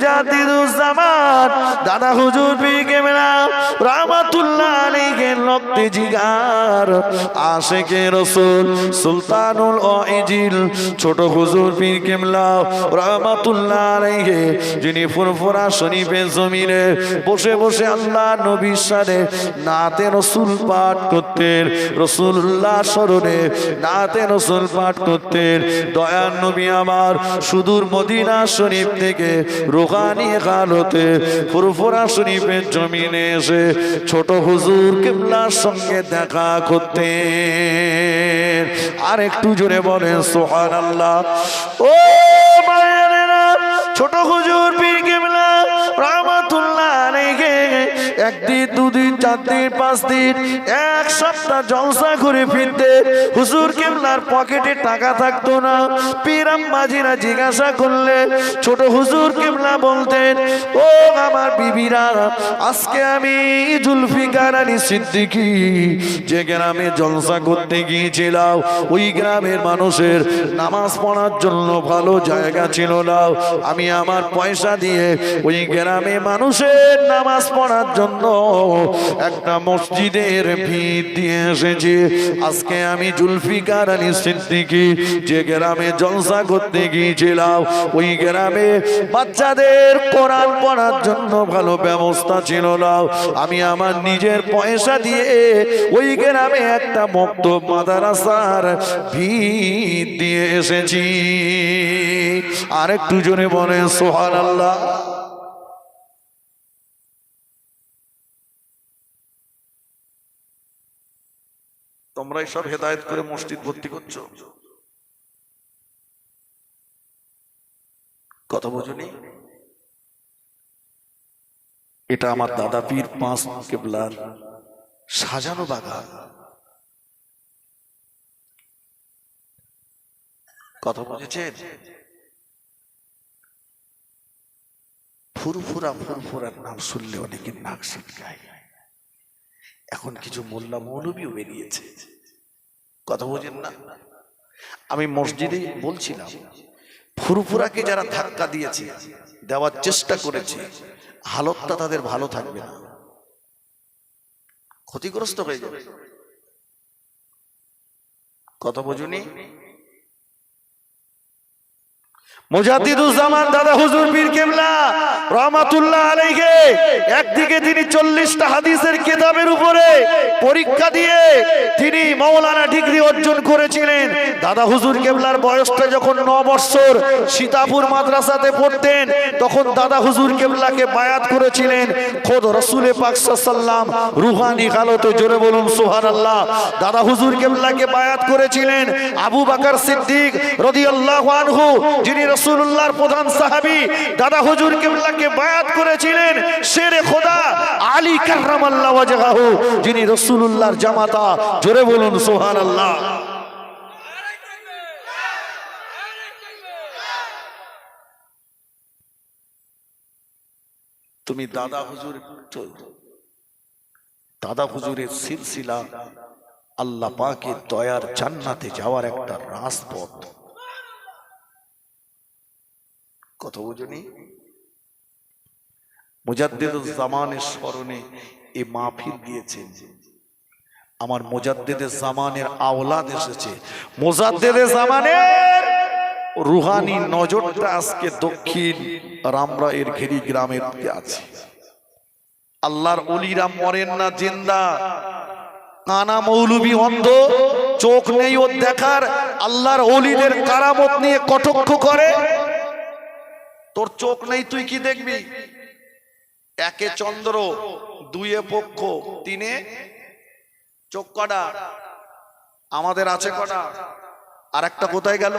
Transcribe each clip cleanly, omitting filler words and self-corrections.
মুজাদ্দিদুজ্জামান দাদা হুজুর পীর কেবলা রাহমাতুল্লাহ আলাইহির রক্তে জিগার আশিকে রাসূল সুলতানুল ওয়াইজিল ছোট হুজুর পীর কেবলা রাহমাতুল্লাহ আলাইহি যিনি ফুরফুরা শরীফের জমিনে বসে বসে আল্লাহ নবীর শানে নাতে রাসূল পাঠ করতেন, রাসূলুল্লাহ স্মরণে নাতে রাসূল পাঠ করতেন। দয়ার নবী আমার সুদূর মদিনা শরীফ থেকে রুহানি হালতে ফুরফুরা শরীফের জমিনে এসে ছোট হুজুর কিবলার সঙ্গে দেখা করতেন। আর একটু জোরে বলেন সুবহানাল্লাহ। ও মায়েরা, ছোট হুজুর পীর কেবলা রাহমাতুল্লাহ আলাইহি একদিন দুদিন চার দিন পাঁচ দিন এক সপ্তাহ জলসা করে ফিরতেন। হুজুর কেবলার পকেটে টাকা থাকতো না। পীর আম্মাজিরা জিজ্ঞাসা করলে ছোট হুজুর কেবলা বলতেন, ও আমার বিবিরা, আজকে আমি জুলফিকার আলী সিদ্দিকী যে গ্রামে জলসা করতে গিয়েছিলাম ওই গ্রামের মানুষের নামাজ পড়ার জন্য ভালো জায়গা ছিল না। আমি আমার পয়সা দিয়ে ওই গ্রামে মানুষের নামাজ পড়ার জন্য একটা মসজিদের ভিত দিয়ে এসেছি। আজকে আমি জুলফিকার আলী সিদ্দিকী যে গ্রামে জলসা করতে গিয়েছিলাম ওই গ্রামে বাচ্চাদের কোরআন পড়ার জন্য ভালো ব্যবস্থা ছিল না। আমি আমার নিজের পয়সা দিয়ে ওই গ্রামে একটা মক্তব মাদ্রাসার ভিত দিয়ে এসেছি। আর একটু জোরে বলেন সুবহানাল্লাহ। তোমরাই সব হেদায়েত করে মসজিদ ভর্তি করছো, কথা বোঝনি? এটা আমার দাদা পীর পাঁচ কেবলার সাজানো বাগান, কথা বুঝেছেন? ফুরফুরা ফুরফুরার নাম শুনলে অনেকের নাক ছিটকায়। এখন কিছু মোল্লা মৌলবীও বেরিয়েছে, কথা বোঝেন না? আমি মসজিদে বলছিলাম, ফুরফুরাকে যারা ধাক্কা দিয়েছে, দেওয়ার চেষ্টা করেছে, হালতটা তাদের ভালো থাকবে না, ক্ষতিগ্রস্ত হয়ে যাবে, কথা বোঝুনি? মুজাদ্দিদুজ্জামান দাদা হুজুর পীর কেবলা রাহমাতুল্লাহ আলাইহি একদিকে তিনি 40টা হাদিসের কিতাবের উপরে পরীক্ষা দিয়ে তিনি মাওলানা ডিগ্রি অর্জন করেছিলেন। দাদা হুজুর কেবলার বয়সটা যখন 9 বছর, সীতাপুর মাদ্রাসাতে পড়তেন, তখন দাদা হুজুর কেবলাকে বায়াত করেছিলেন খোদ রাসূল পাক সাল্লাল্লাহু আলাইহি ওয়াসাল্লাম রুহানি হালতে। জোরে বলুন সুবহানাল্লাহ। দাদা হুজুর কেবলাকে বায়াত করেছিলেন আবু বকর সিদ্দিক রাদিয়াল্লাহু আনহু, যিনি রাসূলুল্লাহর প্রধান সাহাবী। দাদা হুজুর কেবলাকে বায়াত করেছিলেন শেরে খোদা আলী কাররামাল্লাহু ওয়াজহাহু, যিনি রাসূলুল্লাহর জামাতা। জোরে বলুন সুবহানাল্লাহ। তুমি দাদা হুজুরের সিলসিলা আল্লাহ পাকের দয়ার জান্নাতে যাওয়ার একটা রাজপথ, কথা বুঝুনি? মুজাদ্দিদুজ্জামানের স্মরণে এই মাহফিল দিয়েছেন। আমার মুজাদ্দিদের জামানের আওলাদ এসেছে। মুজাদ্দিদের জামানের রুহানি নজরটা আজকে দক্ষিণ রামরায়ের ঘেরি গ্রামের দিকে আছে। আল্লাহর ওলিরা মরেন না, জিন্দা। কানা মৌলবি অন্ধ, চোখ নেই ওর দেখার, আল্লাহর ওলিদের কারামত নিয়ে কটাক্ষ করে। তোর চোখ নেই, তুই কি দেখবি? একে চন্দ্র, দুইয়ে পক্ষ, তিনে চোখ কটা? আমাদের আছে কটা? আর একটা কোথায় গেল?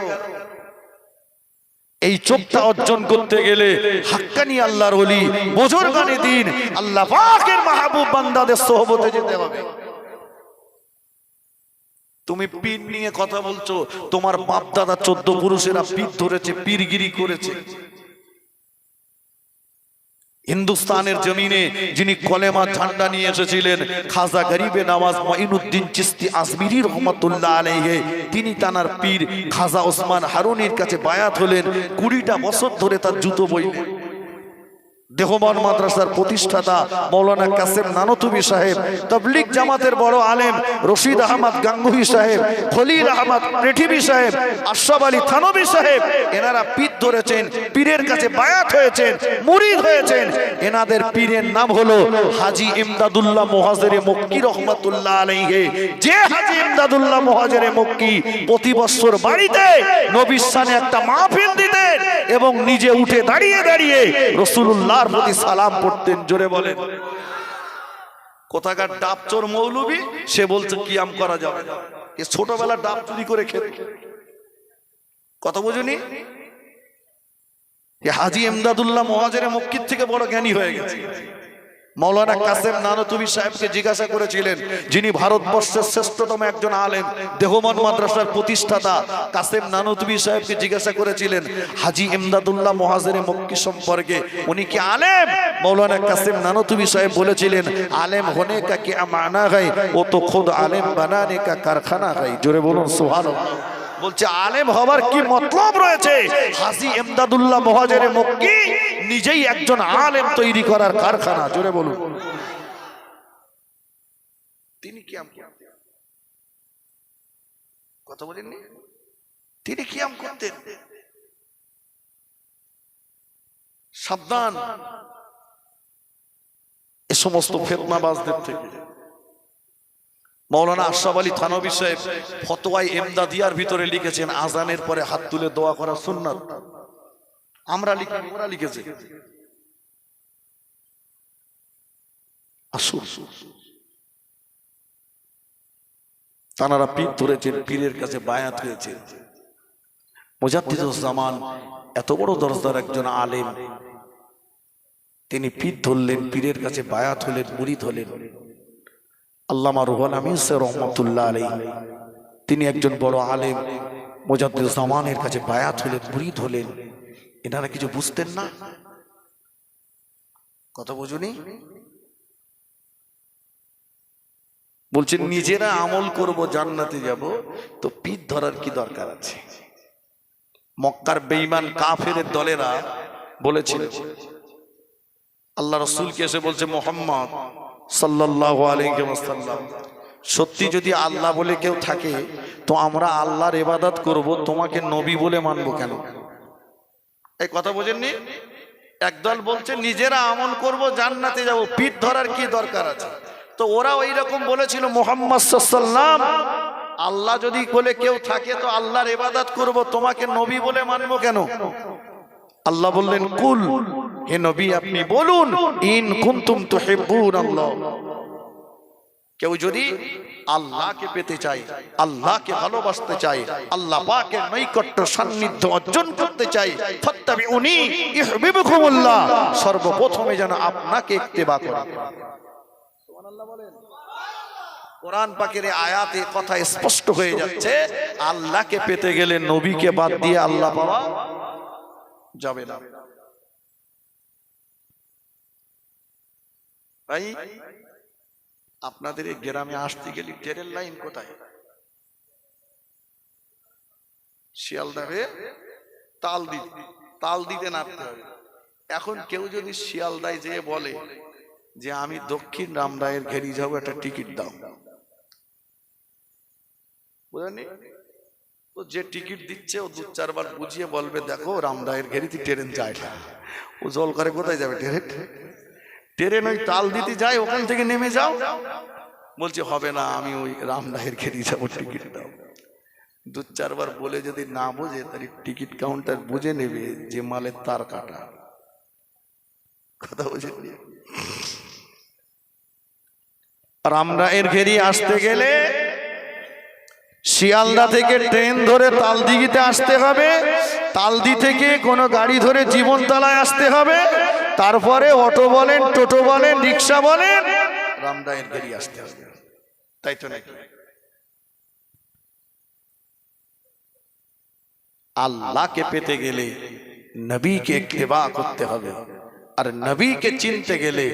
এই চোখটা অর্জন করতে গেলে হাক্কানি আল্লাহর ওলি, বুজুর্গানে দ্বীন, আল্লাহ পাকের মাহবুব বান্দাদের সোহবতে যেতে হবে। তুমি পীর নিয়ে কথা বলছো, তোমার বাপ দাদা 14 পুরুষেরা পীর ধরেছে, পীরগিরি করেছে। হিন্দুস্তানের জমিনে যিনি কলেমা ঝান্ডা নিয়ে এসেছিলেন খাজা গরিবে নওয়াজ মঈনুদ্দিন চিশতি আজমিরি রহমাতুল্লাহ আলাইহি, তিনি তানার পীর খাজা ওসমান হারুনির কাছে বায়াত হলেন। 20টা বছর ধরে তার জুতো বইলেন। দেহবন মাদ্রাসার প্রতিষ্ঠাতা মৌলানা কাসেম নানতুবি সাহেব, তাবলীগ জামাতের বড় আলেম রশিদ আহমদ গাঙ্গুহি সাহেব, খলিল আহমদ পৃথিবী সাহেব, আশরাফ আলী থানবী সাহেব, এনারা পীর ধরেছেন, পীরের কাছে বায়াত হয়েছেন, মুরিদ হয়েছেন। এনাদের পীরের নাম হলো হাজী ইমদাদুল্লাহ মুহাজিরে মক্কি রহমাতুল্লাহ আলাইহি। যে হাজী ইমদাদুল্লাহ মুহাজিরে মক্কি প্রতি বছর বাড়িতে নবীর শানে একটা মাহফিল দিতেন এবং নিজে উঠে দাঁড়িয়ে দাঁড়িয়ে রাসূলুল্লাহর প্রতি সালাম পড়তেন। জোরে বলেন। কোথাকার ডাবচোর মৌলবী, সে বলছে কিয়াম করা যাবে না। এ ছোটবেলা ডাব চুরি করে খেত। কথা বুঝুনি? হাজী ইমদাদুল্লাহ মুহাজিরে মক্কি থেকে বড় জ্ঞানী হয়ে গেছে। মৌলানা কাসেম নানতুবি সাহেবকে জিজ্ঞাসা করেছিলেন, যিনি ভারতবর্ষের শ্রেষ্ঠতম একজন আলেম, দেহবন মাদ্রাসার প্রতিষ্ঠাতা কাসেম নানতুবি সাহেবকে জিজ্ঞাসা করেছিলেন হাজী ইমদাদুল্লাহ মুহাজিরে মক্কি সম্পর্কে, উনি কি আলেম? মৌলানা কাসেম নানতুবি সাহেব বলেছিলেন, আলেম হোনে কা কি মানা है ও তো খুদ আলেম বানানে কা কারখানা है। জোরে বলুন সুবহানাল্লাহ। বলছে আলেম হবার কি মতলব রয়েছে? হাজী ইমদাদুল্লাহ মুহাজিরে মক্কি নিজেই একজন আলেম তৈরি করার কারখানা। জোরে বলুন। তিনি কিয়াম করতেন। কথা বলেননি? তিনি কিয়াম করতেন। সাবধান এ সমস্ত ফিতনাবাজদের থেকে। মৌলানা আশরাফ আলী থানবী সাহেব ফতোয়ায়ে ইমদাদিয়ার ভিতরে লিখেছেন, আজানের পরে হাত তুলে দোয়া করা সুন্নাত। আমরা লিখি, ওরা লিখেছে। আসুন, তানারা পীর ধরেছেন, পীরের কাছে বায়াত হয়েছে। মুজাদ্দিদুজ জামান এত বড় দরজার একজন আলেম, তিনি পীর ধরলেন, পীরের কাছে বায়াত হলেন, মুরিদ হলেন। আল্লামা রুহুল আমিন রহমাতুল্লাহ আলাইহি, তিনি একজন বড় আলেম, মুজাদ্দিদুজ জামানের কাছে বায়াত হলেন, মুরিদ হলেন। এনারা কিছু বুঝতেন না। কথা বুঝুনি? বলছেন নিজেরা আমল করব, জান্নাতে যাব, তো পীর ধরার কি দরকার আছে? মক্কার বেঈমান কাফেরের দলেরা বলেছিল, আল্লাহ রাসূলকে এসে বলছে, মুহাম্মদ সাল্লাল্লাহু আলাইহি ওয়াসাল্লাম, সত্যি যদি আল্লাহ বলে কেউ থাকে তো আমরা আল্লাহর ইবাদত করব, তোমাকে নবী বলে মানব কেন? এই কথা বোঝেননি? একদল বলছে নিজেরা আমল করব, জান্নাতে যাব, পীর ধরার কি দরকার আছে? তো ওরা ওই রকম বলেছিল, মুহাম্মদ সাল্লাল্লাহু আলাইহি ওয়াসাল্লাম, আল্লাহ যদি বলে কেউ থাকে তো আল্লাহর ইবাদত করব, তোমাকে নবী বলে মানব কেন? আল্লাহ বললেন, কুল, হে নবী আপনি বলুন, ইন কুনতুম তুহিব্বুনাল্লাহ, কেউ যদি আল্লাহকে পেতে চায়, আল্লাহকে ভালোবাসতে চায়, আল্লাহ পাকের নৈকট্য সান্নিধ্য অর্জন করতে চায়, ফাত্তাবিউনি ইউহিব্বুকুমুল্লাহ, সর্বপ্রথমে যেন আপনাকে ইত্তেবা করে। সুবহানাল্লাহ বলেন। কোরআন পাকের আয়াতে কথা স্পষ্ট হয়ে যাচ্ছে, আল্লাহকে পেতে গেলে নবীকে বাদ দিয়ে আল্লাহ পাওয়া যাবে না। ভাই, আপনাদের এই গ্রামে আসতে গেলে ট্রেনের লাইন কোথায়? শিয়ালদা হয়ে তাল দিতে নামতে হবে। এখন কেউ যদি শিয়ালদায় যেয়ে বলে যে আমি দক্ষিণ রামরায়ের ঘেরি যাবো, একটা টিকিট দাও, বুঝলেন? তো যে টিকিট দিচ্ছে ও দু চারবার বুঝিয়ে বলবে, দেখো রামরায়ের ঘেরিতে ট্রেন যায় না। ও জল করে কোথায় যাবে? ট্রেন ওই তাল দিতে যায়, ওখান থেকে নেমে যাও। বলছে হবে না, আমি ওই রামরায়ের ঘেরি যাবো, টিকিট দাও। দু চারবার বলে যদি না বোঝে, তাহলে টিকিট কাউন্টার বুঝে নেবে যে মালের তার কাটা। কথা বুঝে, রামরায়ের ঘেরি আসতে গেলে শিয়ালদা থেকে ট্রেন ধরে তালদিঘিতে আসতে হবে, তালদি থেকে কোনো গাড়ি ধরে জীবনতলায় আসতে হবে, তারপরে অটো বলেন, টোটো বলেন, রিক্সা বলেন, রামরায়ের ঘেরি আসতে হবে। তাই তো নাকি? আল্লাহকে পেতে গেলে নবীকে ইত্তেবা করতে হবে, আর নবীকে চিনতে গেলে,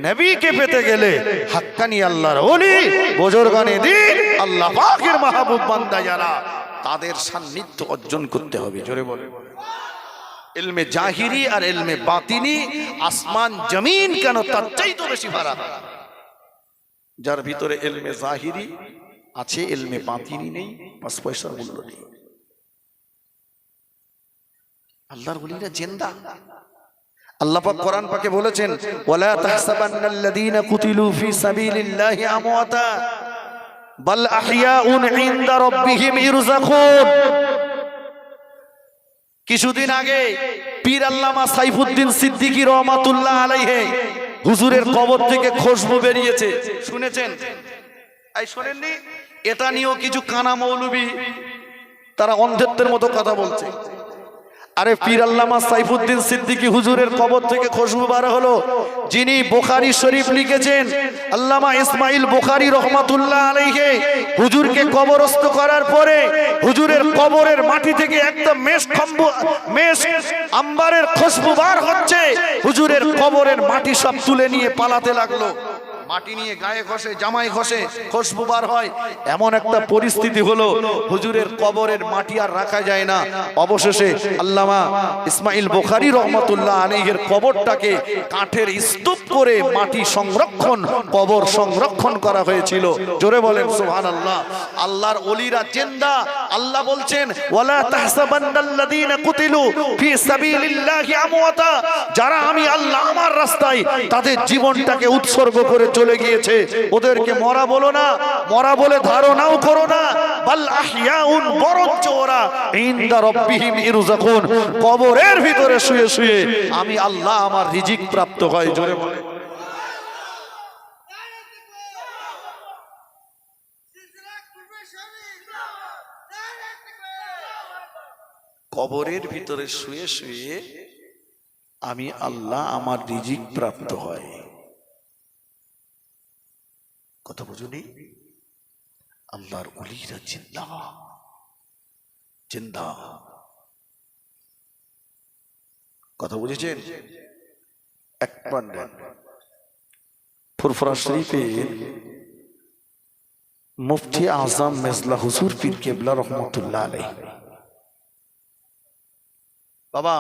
নবীকে পেতে গেলে হাক্কানি আল্লাহর ওলি, বুজুর্গানে দ্বীন, আল্লাহ পাকের মাহবুব বান্দা যারা, তাদের সান্নিধ্য অর্জন করতে হবে। জোরে বলে। ইলমে জাহিরি আর ইলমে বাতিনি আসমান জমিন কেন তার চাইতে বেশি ফারাক। যার ভিতরে ইলমে জাহিরি আছে ইলমে বাতিনি নেই, 5 পয়সার মূল্য নেই। আল্লাহর ওলিরা জিন্দা। আল্লাহ পাক কোরআন পাকে বলেছেন ওয়ালা তাহসাবান্নাল্লাযীনা কুতিলু ফি সাবিলিল্লাহি আমওয়াতা বাল আহইয়াউন ইনদা রাব্বিহিম ইরযাকুন। কিছুদিন আগে পীর আল্লামা সাইফুদ্দিন সিদ্দিকী রহমাতুল্লাহ আলাইহি হুজুরের কবর থেকে খুশবু বেরিয়েছে, শুনেছেন? এই শুনেননি? এটা নিয়েও কিছু কানা মৌলবী তারা অন্ধত্বের মতো কথা বলছে। আরে পীর আল্লামা সাইফুদ্দিন সিদ্দিকী হুজুরের কবর থেকে খুশবু বার হলো, যিনি বুখারী শরীফ লিখেছেন। আল্লামা ইসমাইল বুখারী রহমাতুল্লাহ আলাইহি হুজুরকে কবরস্থ করার পরে হুজুরের কবরের মাটি থেকে একটা মেষ আম্বারের খুশবু বার হচ্ছে। হুজুরের কবরের মাটি সব তুলে নিয়ে পালাতে লাগলো। মাটি নিয়ে গায়ে ঘষে, জামাই ঘষে, খুশবু বার হয়। এমন একটা পরিস্থিতি হলো হুজুরের কবরের মাটি আর রাখা যায় না। অবশেষে আল্লামা ইসমাইল বুখারী রহমাতুল্লাহ আলাইহির কবরটাকে কাঠের স্তূপ করে মাটি সংরক্ষণ, কবর সংরক্ষণ করা হয়েছিল। জোরে বলেন সুবহানাল্লাহ। আল্লাহর ওলিরা জিন্দা। আল্লাহ বলছেন ওয়ালা তাহসাবান্নাল্লাযীনা কুতিলু ফি সাবিলিল্লাহি আমওয়াতা, যারা আমি আল্লাহ আমার রাস্তায় তাদের জীবনটাকে উৎসর্গ করে চলে গিয়েছে, ওদেরকে মরা বলো না, মরা বলে ধারণাও করো না। বাল আহইয়াউন, বরঞ্চ ওরা ইনদা রাব্বিহিম ইরযাকুন, কবরের ভিতরে শুয়ে শুয়ে আমি আল্লাহ আমার রিজিক প্রাপ্ত হয়। জোরে বলে কবরের ভিতরে শুয়ে শুয়ে আমি আল্লাহ আমার রিজিক প্রাপ্ত হয়। কথা বুঝুনি? আল্লাহর ওলিরা জিন্দা জিন্দা। কথা বুঝেছেন? একবার ফুরফুরা শরীফের মুফতি আজম মেজলা হুজুর পীর কেবলা রহমাতুল্লাহ আলাইহি, বাবা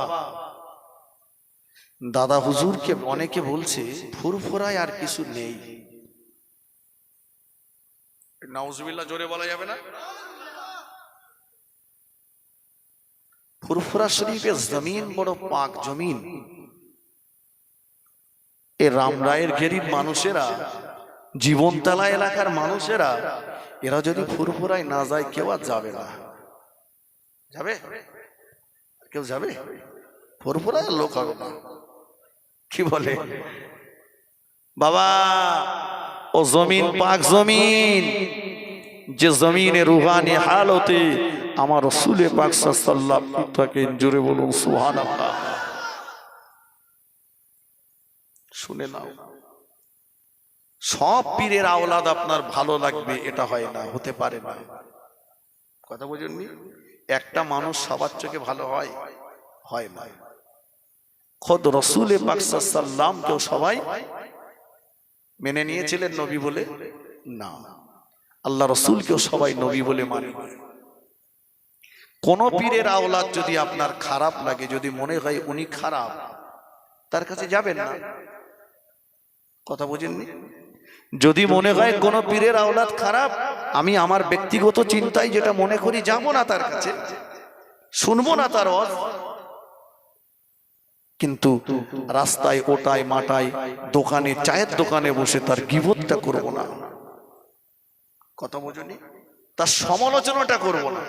দাদা হুজুরকে অনেকে বলছে ফুরফুরায় আর কিছু নেই। নাউজুবিল্লাহ জোরে বলা যাবে না? ফুরফুরা শরীফের জমিন বড় পাক জমিন। এই রামরায়ের ঘেরির মানুষেরা, জীবনতলা এলাকার মানুষেরা, এরা যদি ফুরফুরায় না যায় কেউ আর যাবে না। যাবে? কেউ যাবে? ফুরফুরায় লোক হবে না। কি বলে বাবা? ও জমিন পাক জমিন, যে জমিনে রুহানি হালতে আমার রাসূল পাক সাল্লাল্লাহু আলাইহি ওয়াসাল্লাম, জোরে বলুন সুবহানাল্লাহ। শুনে নাও, সব পীরের আওলাদ আপনার ভালো লাগবে এটা হয় না, হতে পারে না। কথা বুঝুননি? একটা মানুষ সবার চোখে ভালো হয়, হয় না। খোদ রাসূল পাক সাল্লাল্লাহু আলাইহি ওয়াসাল্লাম কেও সবাই মেনে নিয়েছিলেন নবী বলে? না। আল্লাহ রাসূলকেও সবাই নবী বলে মানে। কোন পীরের আওলাদ যদি আপনার খারাপ লাগে, যদি মনে হয় উনি খারাপ, তার কাছে যাবেন না। কথা বুঝেননি? যদি মনে হয় কোন পীরের আওলাদ খারাপ, আমি আমার ব্যক্তিগত চিন্তায় যেটা মনে করি যাব না তার কাছে, শুনবো না তার ওয়াজ। কিন্তু রাস্তায় ওটায় মাটায় দোকানে, চায়ের দোকানে বসে তার গীবতটা করব না। কথা বোঝনি? তার সমালোচনাটা করব না,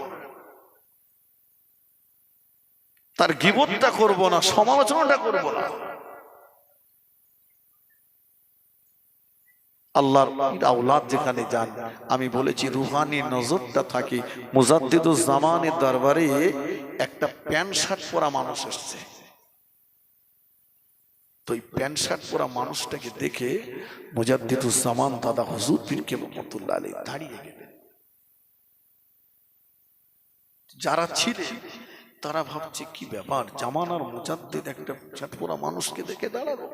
তার গীবতটা করব না, সমালোচনাটা করব না। আল্লাহর আওলাদ যেখানে যান, আমি বলেছি রুহানি নজরটা থাকে। মুজাদ্দিদুজ জামানের দরবারে একটা প্যান্ট শার্ট পরা মানুষ এসেছে। তো এই প্যান্ট শার্ট পরা মানুষটাকে দেখে মুজাদ্দিদুজ জামান দাদা হুজুর পীর কেবলা রহমাতুল্লাহ আলাইহি দাঁড়িয়ে গেলেন। যারা ছিলেন তারা ভাবছে কি ব্যাপার, জামানার মুজাদ্দিদ একটা শার্ট পরা মানুষকে দেখে দাঁড়ালো।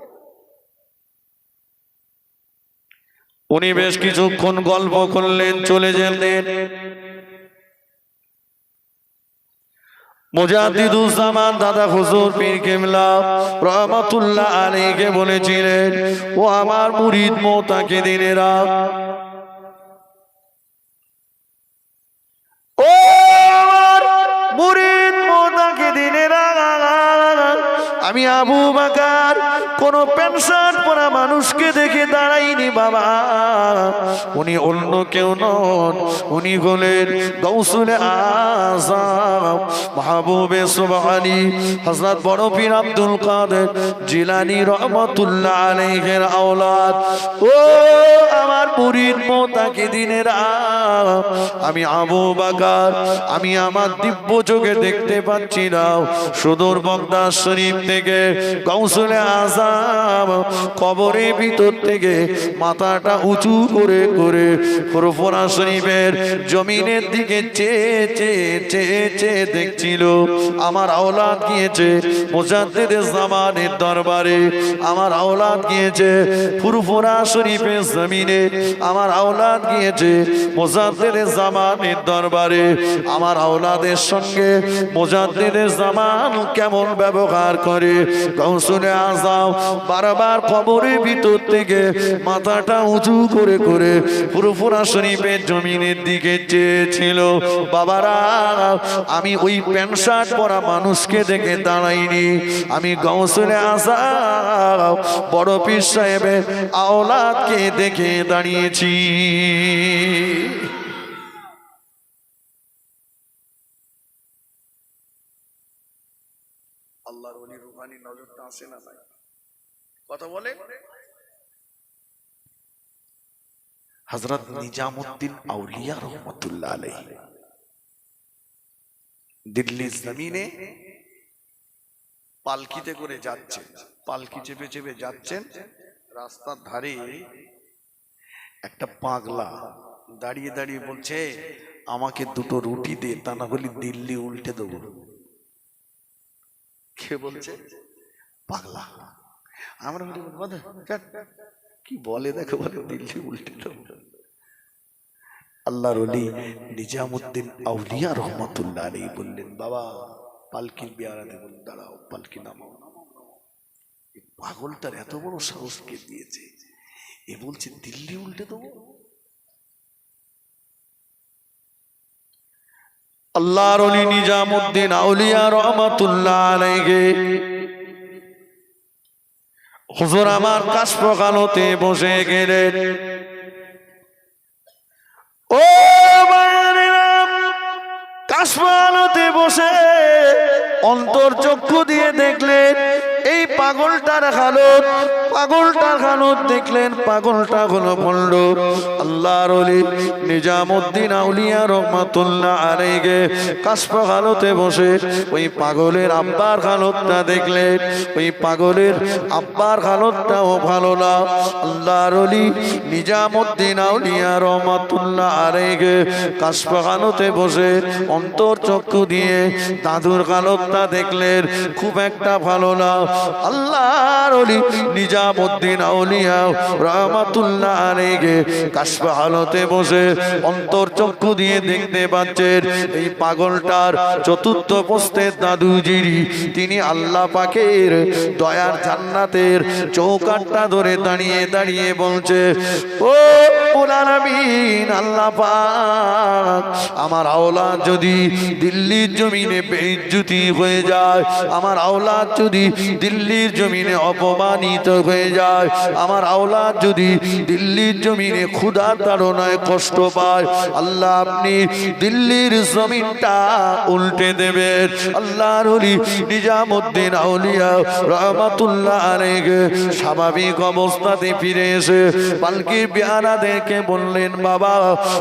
উনি বেশ কিছুক্ষণ গল্প করলেন, চলে গেলেন। মুজাদ্দিদুজ্জামান দাদা হুজুর পীর কেবলা রহমাতুল্লাহ আলাইহি বলেছিলেন, ও আমার মুরিদ মুতাকিদিনেরা, ও আমার মুরিদ মুতাকিদিনেরা, আমি আবু বকর কোন প্যান্ট শার্ট পরা মানুষকে দেখে দাঁড়াইনি বাবা। উনি অন্য কেউ নন, উনি হলেন গৌসুল আযম মাহবুবে সুবহানী হযরত বড় পীর আব্দুল কাদের জিলানী রহমাতুল্লাহ আলাইহির আওলাদ। ও আমার মুরিদ মুতাকিদিনেরা, আমি আবু বকর, আমি আমার দিব্য চোখে দেখতে পাচ্ছি না, সুদূর বাগদাদ শরীফ থেকে গৌসুল আযম কবরের ভিতর থেকে মাথাটা উঁচু করে করে ফুরফুরা শরীফের জমিনের দিকে চেয়ে চেয়ে চেয়ে চেয়ে দেখছিল। আমার আওলাদ গিয়েছে মুজাদ্দিদে জামানের দরবারে, আমার আওলাদ গিয়েছে ফুরফুরা শরীফের জমিনে, আমার আওলাদ গিয়েছে মুজাদ্দিদে জামানের দরবারে। আমার আওলাদের সঙ্গে মুজাদ্দিদে জামান কেমন ব্যবহার করে, গৌসুল আযম বারবার কবরের ভিতর থেকে মাথাটা উঁচু করে করে ফুরফুরা শরীফের জমিনের দিকে চেয়েছিল। বাবারা, আমি ওই প্যান্ট শার্ট পরা মানুষকে দেখে দাঁড়াইনি, আমি গৌসুল আযম বড় পীর সাহেবের আওলাদকে দেখে দাঁড়িয়েছি। আল্লাহর ওলি রূহানি নজরটা আসে না ভাই, কথা বলে। হযরত নিজামুদ্দিন আউলিয়া রহমাতুল্লাহ আলাইহি দিল্লির জমিনে পালকিতে করে যাচ্ছেন, পালকি চেপে চেপে যাচ্ছেন, রাস্তার ধারে একটা পাগলা দাঁড়িয়ে দাঁড়িয়ে বলছে, আমাকে দুটো রুটি দে, তা না হলে দিল্লি উল্টে দেবো। কে বলছে? পাগলা। আমরা কি বলে দেখো, বলে দিল্লি উল্টে দেবো। আল্লাহর ওলি নিজামুদ্দিন আউলিয়া রহমাতুল্লাহ আলাইহি বললেন, বাবা পালকির বিয়ারাতে বললেন, দাঁড়াও, পালকি নামাও। পাগলটার এত বড় সাহস কে দিয়েছে? এ বলছে দিল্লি উল্টে দেবো। আল্লাহর ওলি নিজামুদ্দিন আউলিয়া রহমাতুল্লাহ আলাইহি হুজুর আমার কাশফখানাতে বসে গেলেন। ও কাশফখানাতে বসে অন্তর চক্ষু দিয়ে দেখলেন এই পাগলটার হালত, পাগলটার হালত দেখলেন, পাগলটা হলো বলল আল্লাহর ওলি নিজামুদ্দিন আউলিয়া রহমাতুল্লাহ আলাইহি কাশফখানাতে বসে ওই পাগলের আব্বার হালতটা দেখলেন, ওই পাগলের আব্বার হালতটাও ভালো না। আল্লাহর ওলি নিজামুদ্দিন আউলিয়া রহমাতুল্লাহ আলাইহি কাশফখানাতে বসে অন্তর চক্ষু দিয়ে দাদুর হালতটা দেখলেন, খুব একটা ভালো না। আল্লাহর ওলি নিজামুদ্দিন আউলিয়া রহমাতুল্লাহ আলাইহি কাশফখানাতে বসে অন্তর চক্ষু দিয়ে দেখতে পাচ্ছেন এই পাগলটার চতুর্থ পোস্তের দাদুজিরি, তিনি আল্লাহ পাকের দয়ার জান্নাতের চৌকাঠটা ধরে দাঁড়িয়ে দাঁড়িয়ে বলছে, ও রব্বুল আলামিন, আল্লাহ পাক আমার আওলাদ যদি দিল্লির জমিনে বেইজ্জতি হয়ে যায়, আমার আওলাদ যদি দিল্লির জমিনে অপমানিত হয়ে যায়, আমার আওলাদ যদি দিল্লির জমিনে ক্ষুধার তাড়নায় কষ্ট পায়, আল্লাহ আপনি দিল্লির জমিনটা উল্টে দেবেন। আল্লাহর ওলি নিজামুদ্দিন আউলিয়া রহমাতুল্লাহ আলাইহি স্বাভাবিক অবস্থাতে ফিরে এসে পালকির বিয়ারাদেরকে বললেন, বাবা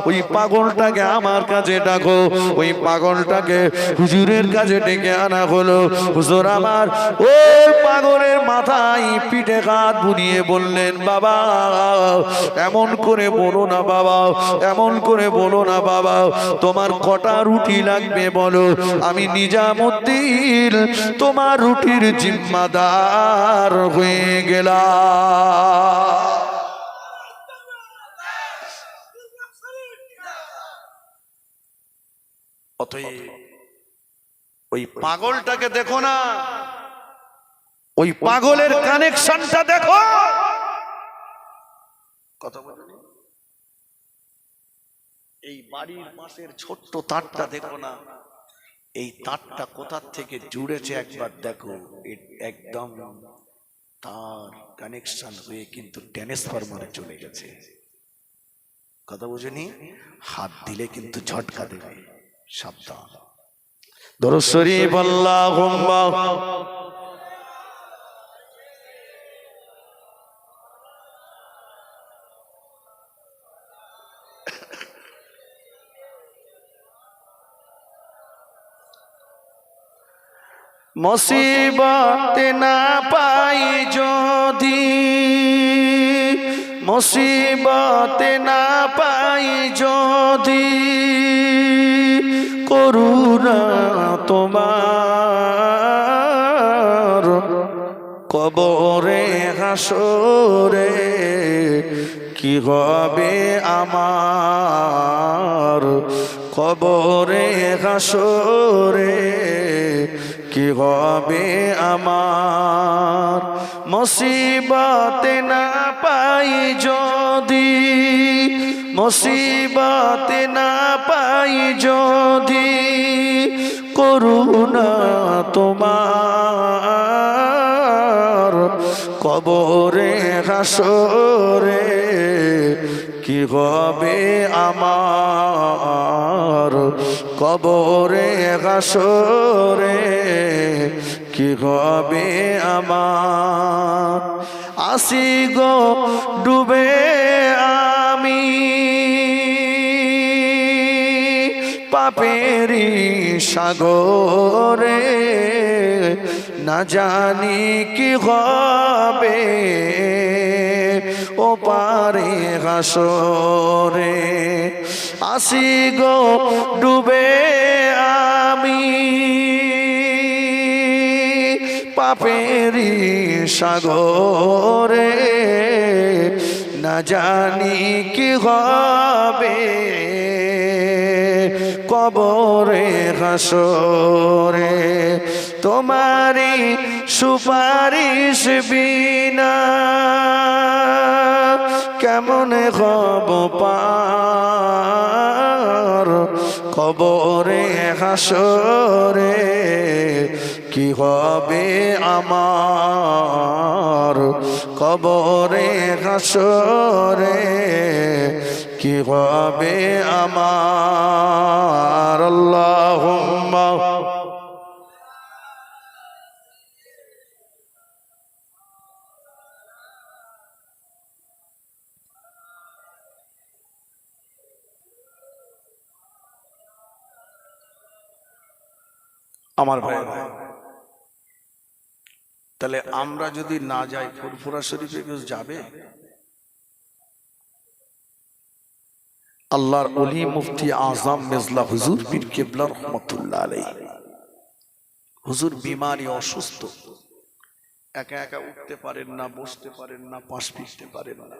ওই পাগলটাকে আমার কাছে ডাকো। ওই পাগলটাকে হুজুরের কাছে ডেকে আনা হলো। হুজুর আমার ওই পাগলের মাথায় পিঠে হাত বুলিয়ে বললেন, বাবা এমন করে বলো না বাবা, এমন করে বলো না বাবা, তোমার কটা রুটি লাগবে বলো, আমি নিজামুদ্দিন তোমার রুটির জিম্মাদার হয়ে গেলাম। অতএব ওই পাগলটাকে দেখো না, ওই পাগলের কানেকশনটা দেখো। কথা বলেন, এই বাড়ির পাশের ছোট্ট তারটা দেখো না, এই তারটা কোথা থেকে জুড়েছে একবার দেখো। একদম তার কানেকশন হয়ে কিন্তু ট্রান্সফরমারে চলে গেছে। কথা বুঝেনি? হাত দিলে কিন্তু ঝটকা দেবে, সাবধান। দরুদ শরীফ আল্লাহুম্মা মুসিবত না পাই যদি, মুসিবত না পাই যদি, করুণা তোমার কবরে হাসরে কি হবে আমার, কবরে হাসরে কি হবে আমার। মুসিবত না পাই যদি, মুসিবত না পাই যদি, করুণা তোমার কবরে হাসরে কি হবে আমার, কবরে হাসরে কি হবে আমার। আসি গো ডুবে আমি পাপেরি সাগরে, না জানি কি হবে ও পারে হাসরে। আসি গো ডুবে আমি পাপেরি সাগরে, না জানি কি হবে কবরে হাসরে। তোমারি সুপারিশ বিনা কেমন হব পার, কবরে হাসরে কি হবে আমার, কবরে হাসরে কি হবে আমার। আল্লাহুম্মা আমার ভাই, তাহলে আমরা যদি না যাই ফুরফুরা শরীফে কেউ যাবে? আল্লাহর ওলি মুফতি আজম মেজলা হুজুর পীর কেবলা রহমাতুল্লাহ আলাইহি, হুজুর বিমারি, অসুস্থ, একা একা উঠতে পারেন না, বসতে পারেন না, পাশ ফিরতে পারেন না।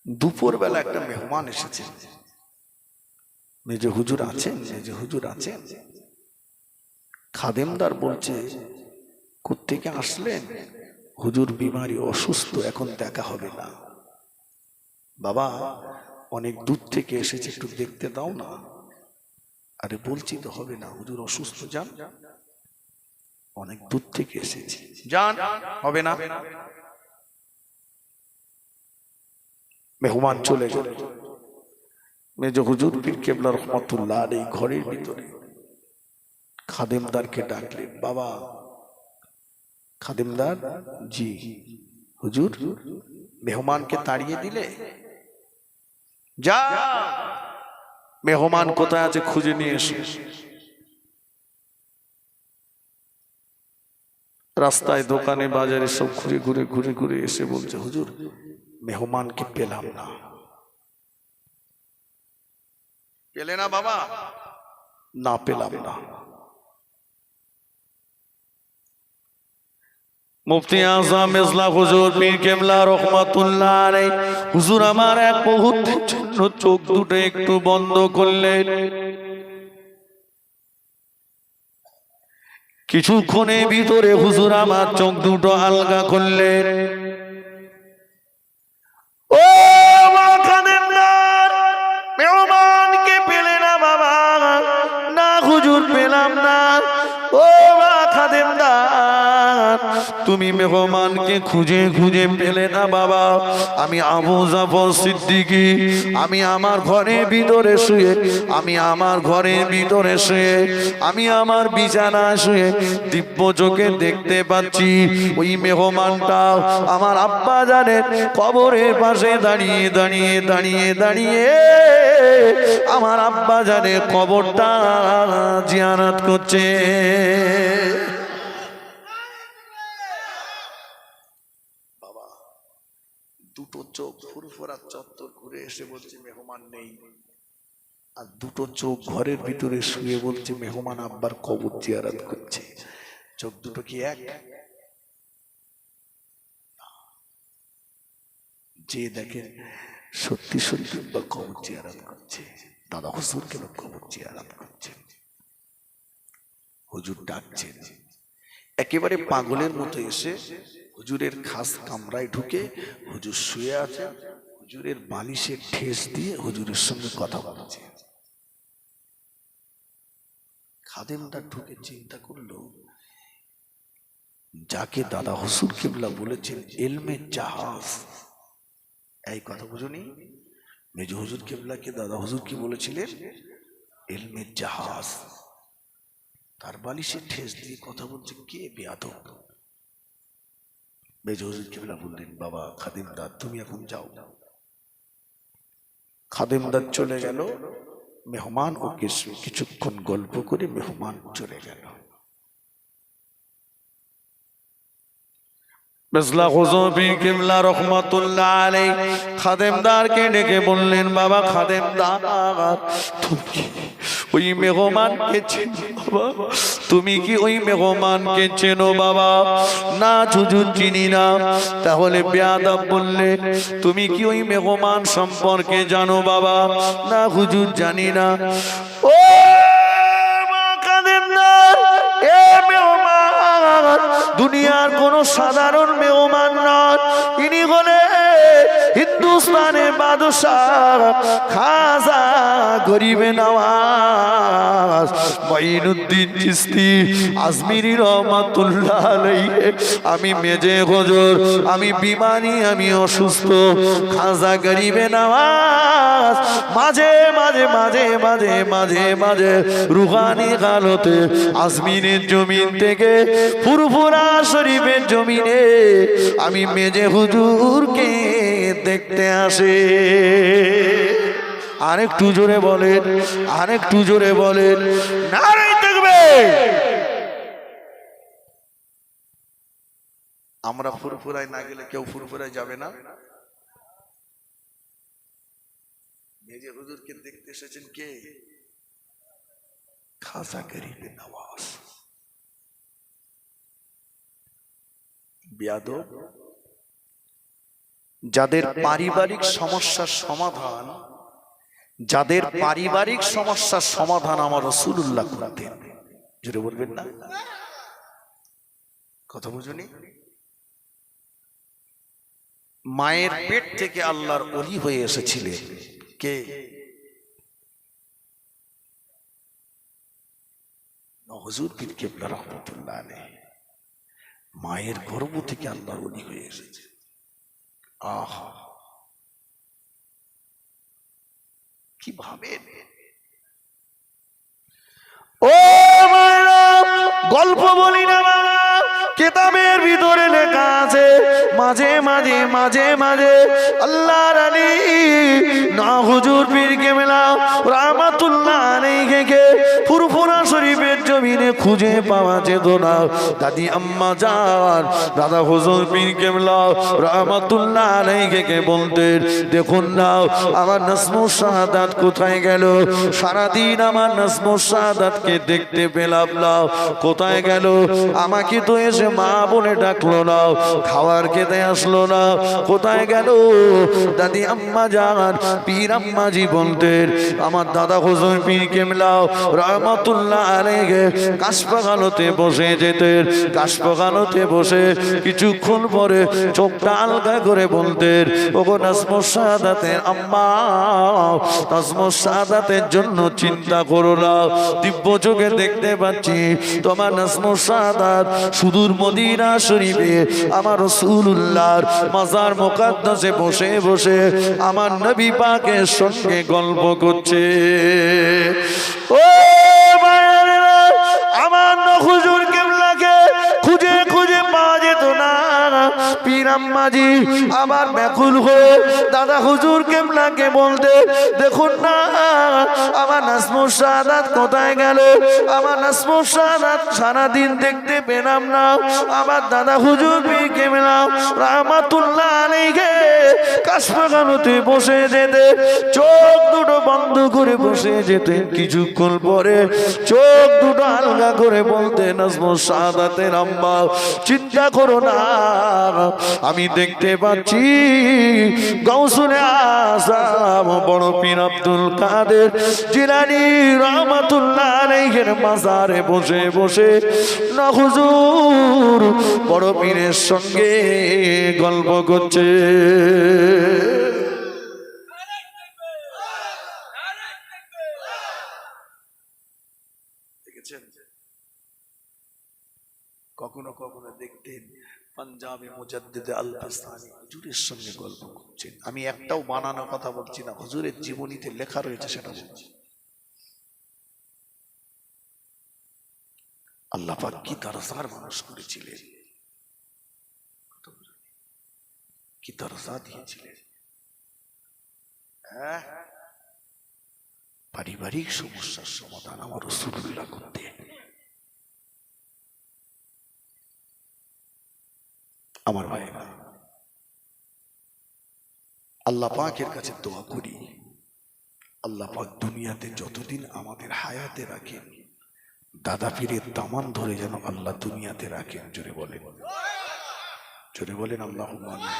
দুপুর বেলা একটা মেহমান এসেছে, মেজে হুজুর আছেন, মেজে হুজুর আছেন। খাদেমদার বলছে কোত্থেকে আসলেন? হুজুর বিমারি, অসুস্থ, এখন দেখা হবে না। বাবা অনেক দূর থেকে এসেছে, একটু দেখতে দাও না। আরে বলছি তো হবে না, হুজুর অসুস্থ, যান। অনেক দূর থেকে এসেছে, যান, হবে না। মেহমান চলে গেল। মেজ হুজুর পীর কেবলা রহমাতুল্লাহ আলাইহি ঘরের ভিতরে খাদেমদারকে ডাকলেন। বাবা খাদেমদার, জি হুজুর, মেহমানকে তাড়িয়ে দিলে? যা, মেহমান কোথায় আছে খুঁজে নিয়ে এসো। রাস্তায়, দোকানে, বাজারে সব ঘুরে ঘুরে ঘুরে ঘুরে এসে বলছে হুজুর মেহমানকে পেলাম না। পেলে না বাবা? না, পেলাম না। মুফতি আজম মেজলা হুজুর পীর কেবলা রহমাতুল্লাহ আলাইহি, হুজুর আমার এক মুহূর্তের জন্য চোখ দুটো একটু বন্ধ করলেন। কিছুক্ষণের ভিতরে হুজুর আমার চোখ দুটো আলগা করলেন। ও মা খাদেমদার, মেহমানকে পেলে না বাবা? না হুজুর, পেলাম না। ও মা খাদেমদার, তুমি মেহমানকে খুঁজে খুঁজে পেলে না বাবা? আমি আবু জাফর সিদ্দিকী, আমি আমার ঘরের ভিতরে শুয়ে, আমি আমার ঘরের ভিতরে শুয়ে, আমি আমার বিছানা শুয়ে দিব্য চোখে দেখতে পাচ্ছি ওই মেহমানটা আমার আব্বা জানের কবরের পাশে দাঁড়িয়ে দাঁড়িয়ে দাঁড়িয়ে দাঁড়িয়ে আমার আব্বা জানের কবরটা জিয়ারত করছে। বাবা দুটো চোখ ফুরফুরা চত্বর ঘুরে এসে বলছে মেহমান নেই, আর দুটো চোখ ঘরের ভিতরে শুয়ে বলছে মেহমান আব্বার কবর জিয়ারত করছে। চোখ দুটো কি এক? যে দেখেন সত্যি সত্যি বা কবর জিয়ারত করছে, দাদা হুজুর কেন কবর জিয়ারত করছে? হুজুর ডাকছেন, একেবারে পাগলের মতো এসে হুজুরের খাস কামরায় ঢুকে হুজুর শুয়ে আছে, হুজুরের বালিশে ঠেস দিয়ে হুজুরের সঙ্গে কথা বলছে। খাদেমটা ঢুকে চিন্তা করলো, যাকে দাদা হুজুর কিবলা বলেছেন ইলমের জাহাজ, এই কথা বুঝুনি? মেজো হুজুর কিবলাকে দাদা হুজুর কি বলেছিলেন? ইলমের জাহাজ। তার বালিশে ঠেস দিয়ে কথা বলছে কে বেয়াদব? মেজো হুজুর কিবলা বললেন, বাবা খাদেমদার তুমি এখন যাও। খাদেমদার চলে গেল, মেহমান ওকে কিছুক্ষণ গল্প করে মেহমান চলে গেল। বেজলা হুজুর পীর কিবলা রহমাতুল্লাহ আলাইহি খাদেমদারকে ডেকে বললেন, বাবা খাদেমদার তুমি কি ওই মেহমানকে চেনো বাবা? তুমি কি ওই মেহমানকে চেনো বাবা? না হুজুর চিনি না। তাহলে বেয়াদব বললে, তুমি কি ওই মেহমান সম্পর্কে জানো বাবা? না হুজুর জানি না। ও মা খাদেমদার, এ মেহমান দুনিয়ার কোন সাধারণ মেহমান নন, ইনি হলেন হিন্দুস্তানের বাদশাহ খাজা গরিবে নওয়াজ মঈনুদ্দিন চিশতি আজমিরি রহমাতুল্লাহ আলাইহি। আমি মেজে হুজুর, আমি বিমারি, আমি অসুস্থ। খাজা গরিবে নওয়াজ মাঝে মাঝে মাঝে মাঝে মাঝে মাঝে রুহানি হালতে আজমিরের জমিন থেকে ফুরফুরা শরীফের জমিনে আমি মেজে হুজুরকে দেখতে আসে। আরেকটু জোরে বলেন, আরেকটু জোরে বলেন, নারে তাকবীর। আমরা ফুরফুরায় না গেলে কেউ ফুরফুরায় যাবে না। মেজে হুজুরকে দেখতে এসেছেন কে? খাজা গরিবে নওয়াজ। বেয়াদব, যাদের পারিবারিক সমস্যার সমাধান, যাদের পারিবারিক সমস্যার সমাধান আমার রাসূলুল্লাহ করতেন, জোরে বলবেন না? কথা বুঝুনি? মায়ের পেট থেকে আল্লাহর ওলি হয়ে এসেছিলেন কে? হুজুর পীর কিবলা রাহমাতুল্লাহ আলাইহি। মায়ের গর্ভ থেকে আল্লাহর ওলি হয়ে এসেছে। আহা কি ভাবেন? ও মায়েরা, গল্প বলি না বাবা, কিতাবের ভিতরে লেখা আছে মাঝে মাঝে মাঝে মাঝে আল্লাহর আলী না হুজুর পীর কিবলা রাহমাতুল্লাহ আলাইহি ফুরফুরা শরীফের জমিনে খুঁজে পাওয়া যেত না। দাদি আম্মা জান দাদা হুজুর পীর কিবলা রাহমাতুল্লাহ আলাইহি বলতেন, দেখুন না আমার নাজমুস শাহাদাত কোথায় গেল? সারাদিন আমার নাজমুস শাহাদাতকে দেখতে পেলাম না, কোথায় গেল? আমাকে তো এসে মা বলে ডাকলো না, খাওয়ার খেতে আসলো না, কোথায় গেল? দাদি আম্মা জান পীর আম্মাজি বলতেন আমার দাদা হুজুর পীর কেবলা রহমাতুল্লাহ আলাইহি কাশবাগানতে বসে যেতেন। কাশবাগানতে বসে কিছুক্ষণ পরে চোখটা আলগা করে বলতেন, ওগো নাজমুস সাদাতের আম্মা, নাজমুস সাদাতের জন্য চিন্তা করো না, দিব্য চোখে দেখতে পাচ্ছি তোমার নাজমুস সাদাত সুদূর মদিনা শরীফে আমার রাসূলুল্লাহর মাজার মুকাদ্দাসে বসে বসে আমার নবী পাকের সঙ্গে গল্প করছে। ও মায়েরা, আমার হুজুর কেবলাকে খুঁজে খুঁজে পাওয়া যেত না। পীর আম্মাজি আবার ব্যাকুল হয়ে দাদা হুজুর কেবলাকে বলতে, দেখুন না আমার নাজমুস সাদাত কোথায় গেল? আমার নাজমুস সাদাত সারাদিন দেখতে পেলাম না। আমার দাদা হুজুর পীর কেবলা রহমাতুল্লাহ আলাইহি কাশবাগানতে বসে যেতে, চোখ দুটো বন্ধ করে বসে যেতে, কিছুক্ষণ পরে চোখ দুটো আলগা করে বলতে, নাজমুস সাদাতের আম্মা চিন্তা করো না, আমি দেখতে পাচ্ছি গাউসুল আযম বড় পীর আব্দুল কাদের জিলানী রহমাতুল্লাহ আলাইহির মাজারে বসে বসে না হুজুর বড় পীরের সঙ্গে গল্প করছে। কখনো কখনো দেখতেন পাঞ্জাবি মুজাদ্দিদ আল বাস্তামি হুজুরের সঙ্গে গল্প করছেন। আমি একটাও বানানো কথা বলছি না, হুজুরের জীবনীতে লেখা রয়েছে সেটা বলছি। আল্লাহ পাক কি দরজার মানুষ করেছিলেন, কি দরজা দিয়েছিলেন। পারিবারিক সমস্যার সমাধান আমার রাসূলুল্লাহ করতেন। আমার ভাইরা, আল্লাহ পাকের কাছে দোয়া করি, আল্লাহ পাক দুনিয়াতে যতদিন আমাদের হায়াতে রাখেন, দাদা পীরের দামান ধরে যেন আল্লাহ দুনিয়াতে রাখেন। জোরে বলেন, জোরে বলেন আল্লাহুম্মা আমিন,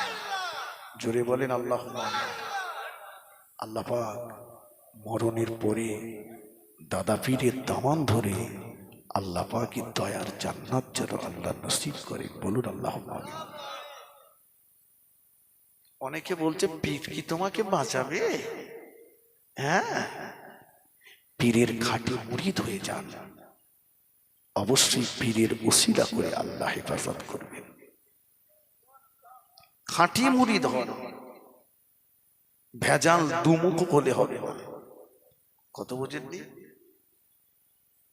জোরে বলেন আল্লাহুম্মা আমিন। আল্লাহ পাক মরণের পরে দাদা পীরের দামান ধরে আল্লাহ পাকের দয়ার জান্নাত যেন আল্লাহ নসিব করে। বলুন আল্লাহুম্মা আমিন। অনেকে বলছে পীর কি তোমাকে বাঁচাবে? হ্যাঁ, পীরের খাঁটি মুরিদ হয়ে যান, অবশ্যই পীরের ওসিলা করে আল্লাহ হেফাজত করবেন। খাঁটি মুরিদ হন, ভেজাল দুমুখ হলে হবে না। কত বোঝেননি?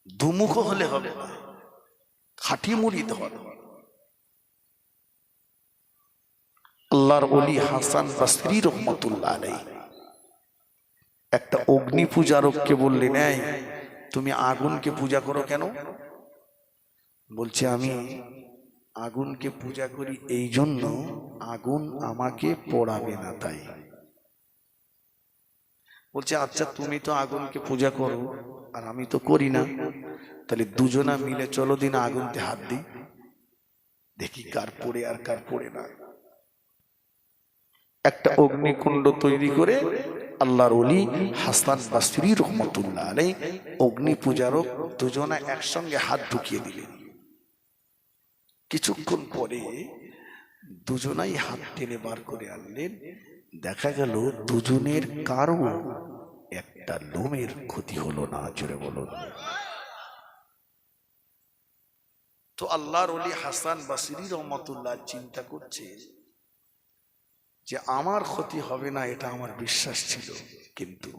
দুমুখ হলে হবে না, খাঁটি মুরিদ হন। আল্লাহর ওলি হাসান বসরি রহমাতুল্লাহ আলাইহি একটা অগ্নি পূজারককে বললেন, এই তুমি আগুনকে পূজা করো কেন? বলছে আমি আগুনকে পূজা করি এই জন্য আগুন আমাকে পোড়াবে না তাই। বলছে আচ্ছা তুমি তো আগুনকে পূজা করো আর আমি তো করি না, তাহলে দুজনা মিলে চলো দিন আগুনতে হাত দিই, দেখি কার পড়ে আর কার পড়ে না। একটা অগ্নিকুণ্ড তৈরি করে আল্লাহর ওলি হাসান বসরি রহমাতুল্লাহ আলাইহি অগ্নি পূজারক দুজনা একসঙ্গে হাত ঢুকিয়ে দিলেন। কিছুক্ষণ পরে দুজনাই হাত টেনে বার করে আনলেন, দেখা গেল দুজনের কারো একটা লোমের ক্ষতি হলো না। জোরে বলুন। তো আল্লাহর ওলি হাসান বসরি রহমাতুল্লাহ চিন্তা করছে যে আমার ক্ষতি হবে না, এটা আমার বিশ্বাস ছিল, কিন্তু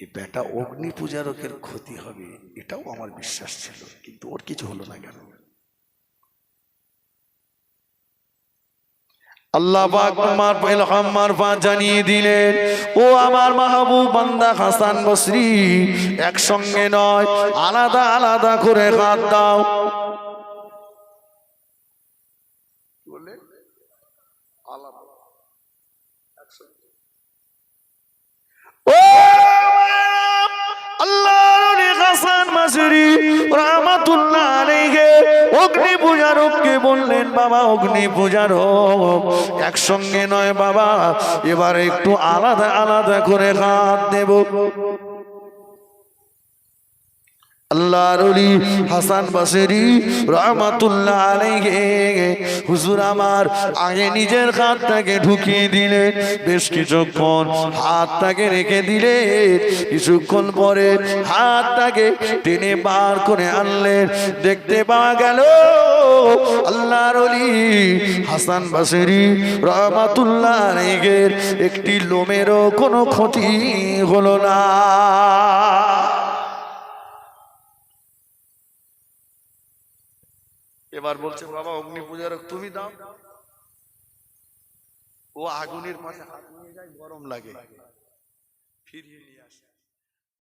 এই বেটা অগ্নি পূজারকের ক্ষতি হবে এটাও আমার বিশ্বাস ছিল, কিন্তু ওর কিছু হলো না কেন? আল্লাহ পাক তোমার ইলহাম মারফত জানিয়ে দিলেন, ও আমার মাহবুব বান্দা হাসান বসরি, একসঙ্গে নয় আলাদা আলাদা করে হাত দাও। বললেন আলাদা। ও আল্লাহর হাসান বসরি রহমাতুল্লাহ আলাইহি অগ্নি পূজারককে বললেন বাবা অগ্নি পূজার হোক, একসঙ্গে নয় বাবা, এবার একটু আলাদা আলাদা করে হাত দেব। আল্লাহর ওলি হাসান বসরি রহমাতুল্লাহ আলাইহি হুজুর আমার আগে নিজের হাতটাকে ঢুকিয়ে দিলেন, বেশ কিছুক্ষণ হাতটাকে রেখে দিলেন, কিছুক্ষণ পরে হাতটাকে টেনে বার করে আনলেন। দেখতে পাওয়া গেল আল্লাহর ওলি হাসান বসরি রহমাতুল্লাহ আলাইহি একটি লোমেরও কোনো ক্ষতি হলো না। এবার বলছে বাবা অগ্নি পূজার তুমি দাও। ও আগুনের পাশে হাত নিয়ে যায়, গরম লাগে, ফিরিয়ে নিয়ে আসে।